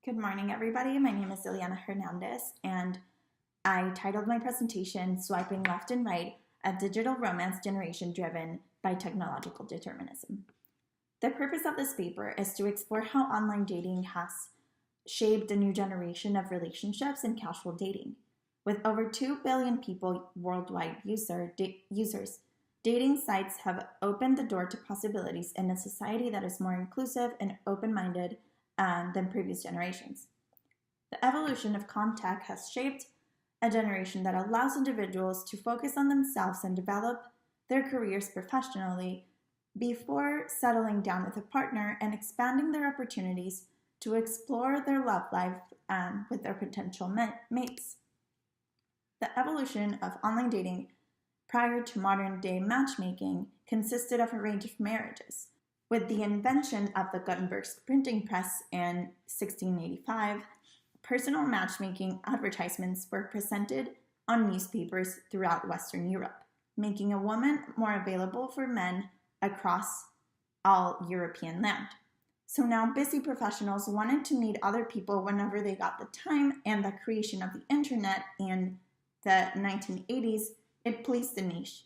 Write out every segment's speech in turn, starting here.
Good morning, everybody. My name is Ileana Hernandez, and I titled my presentation Swiping Left and Right, a Digital Romance Generation Driven by Technological Determinism. The purpose of this paper is to explore how online dating has shaped a new generation of relationships and casual dating. With over 2 billion people worldwide users, dating sites have opened the door to possibilities in a society that is more inclusive and open-minded than previous generations. The evolution of contact has shaped a generation that allows individuals to focus on themselves and develop their careers professionally before settling down with a partner and expanding their opportunities to explore their love life with their potential mates. The evolution of online dating prior to modern-day matchmaking consisted of a range of marriages. With the invention of the Gutenberg printing press in 1685, personal matchmaking advertisements were presented on newspapers throughout Western Europe, making a woman more available for men across all European land. So now busy professionals wanted to meet other people whenever they got the time, and the creation of the internet in the 1980s, it pleased the niche.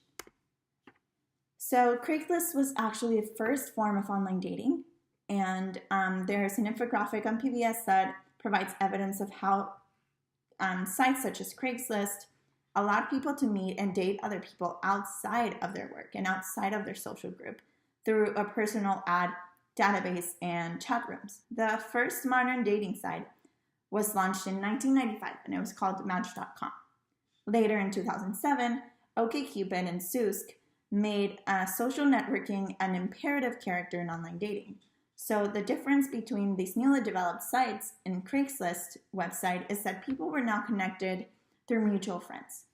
So Craigslist was actually the first form of online dating, and there's an infographic on PBS that provides evidence of how sites such as Craigslist allowed people to meet and date other people outside of their work and outside of their social group through a personal ad database and chat rooms. The first modern dating site was launched in 1995, and it was called Match.com. Later in 2007, OkCupid and Sousk made social networking an imperative character in online dating. So the difference between these newly developed sites and Craigslist website is that people were now connected through mutual friends.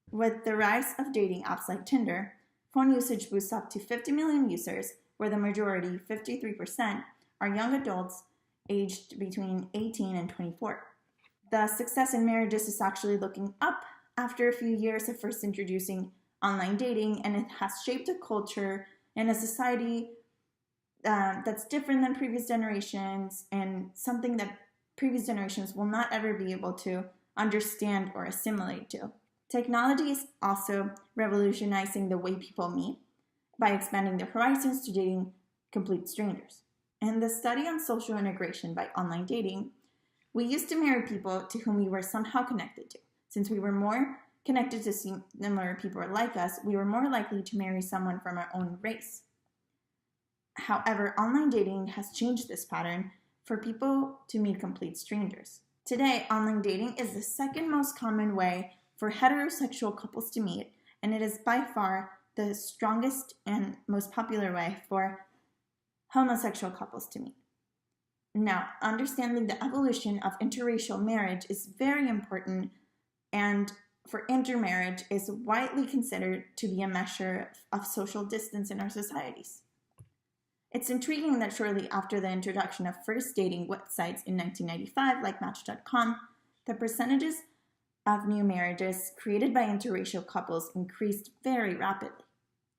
With the rise of dating apps like Tinder, phone usage boosts up to 50 million users, where the majority, 53%, are young adults aged between 18 and 24. The success in marriages is actually looking up after a few years of first introducing online dating, and it has shaped a culture and a society that's different than previous generations, and something that previous generations will not ever be able to understand or assimilate to. Technology is also revolutionizing the way people meet by expanding their horizons to dating complete strangers. In the study on social integration by online dating, we used to marry people to whom we were somehow connected to. Since we were more connected to similar people like us, we were more likely to marry someone from our own race. However, online dating has changed this pattern for people to meet complete strangers. Today, online dating is the second most common way for heterosexual couples to meet, and it is by far the strongest and most popular way for homosexual couples to meet. Now, understanding the evolution of interracial marriage is very important, and for intermarriage is widely considered to be a measure of social distance in our societies. It's intriguing that shortly after the introduction of first dating websites in 1995, like Match.com, the percentages of new marriages created by interracial couples increased very rapidly.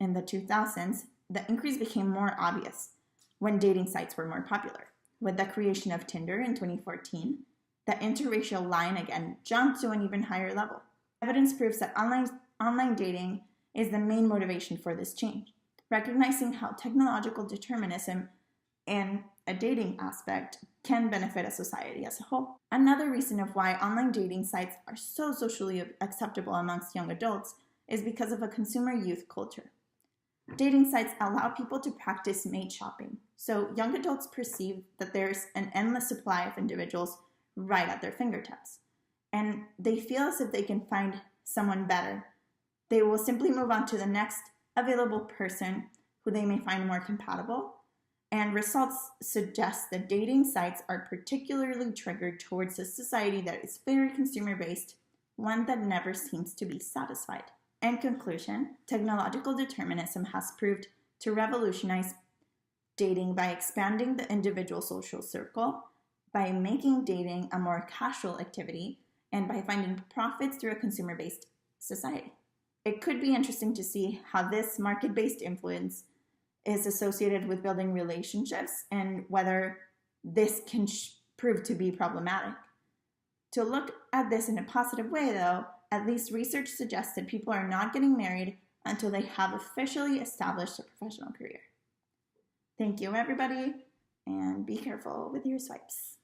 In the 2000s, the increase became more obvious when dating sites were more popular. With the creation of Tinder in 2014, the interracial line again jumped to an even higher level. Evidence proves that online dating is the main motivation for this change. Recognizing how technological determinism in a dating aspect can benefit a society as a whole. Another reason of why online dating sites are so socially acceptable amongst young adults is because of a consumer youth culture. Dating sites allow people to practice mate shopping, so young adults perceive that there's an endless supply of individuals right at their fingertips, and they feel as if they can find someone better. They will simply move on to the next available person who they may find more compatible, and results suggest that dating sites are particularly triggered towards a society that is very consumer-based, one that never seems to be satisfied. In conclusion, technological determinism has proved to revolutionize dating by expanding the individual social circle, by making dating a more casual activity, and by finding profits through a consumer-based society. It could be interesting to see how this market-based influence is associated with building relationships, and whether this can proved to be problematic. To look at this in a positive way, though, at least research suggests that people are not getting married until they have officially established a professional career. Thank you, everybody, and be careful with your swipes.